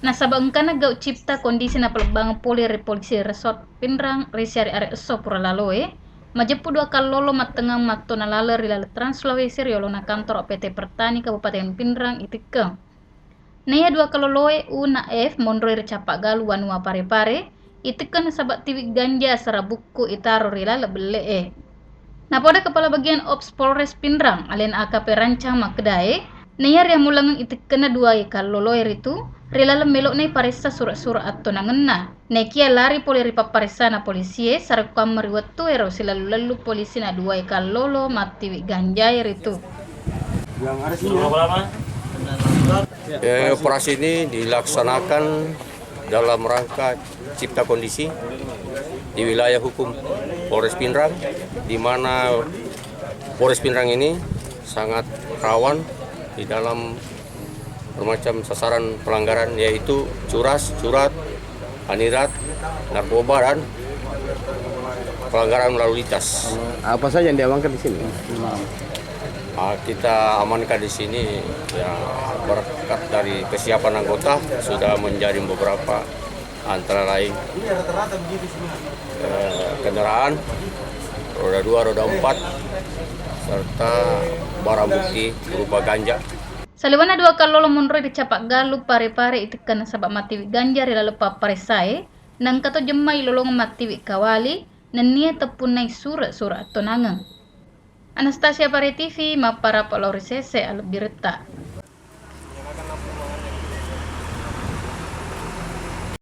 Nasaba engkana gau cipta kondisi na pelbang polisi resort Pinrang risiari are eso pura laloe majepu dua kalolo matengang matto na lale rilale Trans Sulawesi riolo na kantor PT Pertani Kabupaten Pinrang itikeng. Naya dua kaloloe una F mondroi recapak galu wanua pare-pare itikeng sabat tiwik ganja sara buku itaro rilale bele. Napoda Kepala Bagian Ops Polres Pinrang, alen AKP Rancang Makdae, nayar yang mulangang itikena dua kaloloe ritu, rilala melok nei parisa surat-surat atau nangenna. Nekia lari poleri paparisa na polisie, sarakam meriwatu ero silalu-lalu polisi na dua kalolo mati ganjai ritu. Operasi ini dilaksanakan dalam rangka cipta kondisi di wilayah hukum Polres Pinrang, di mana Polres Pinrang ini sangat rawan di dalam bermacam sasaran pelanggaran, yaitu curas, curat, anirat, narkoba, dan pelanggaran lalu lintas. Apa saja yang diamankan di sini? Kita amankan di sini ya, berkat dari kesiapan anggota sudah menjadi beberapa, antara lain kendaraan roda 2, roda 4, serta barang bukti berupa ganja. Saliwana dua kalolo mundur dicapak galu pare-pare itikan sabab mati ganja rilale paparesae nang kato jemai lolong mati kawali nenia tepunai surat-surat tonangang. Anastasia Pare TV, Mapara Palorisese Albirta.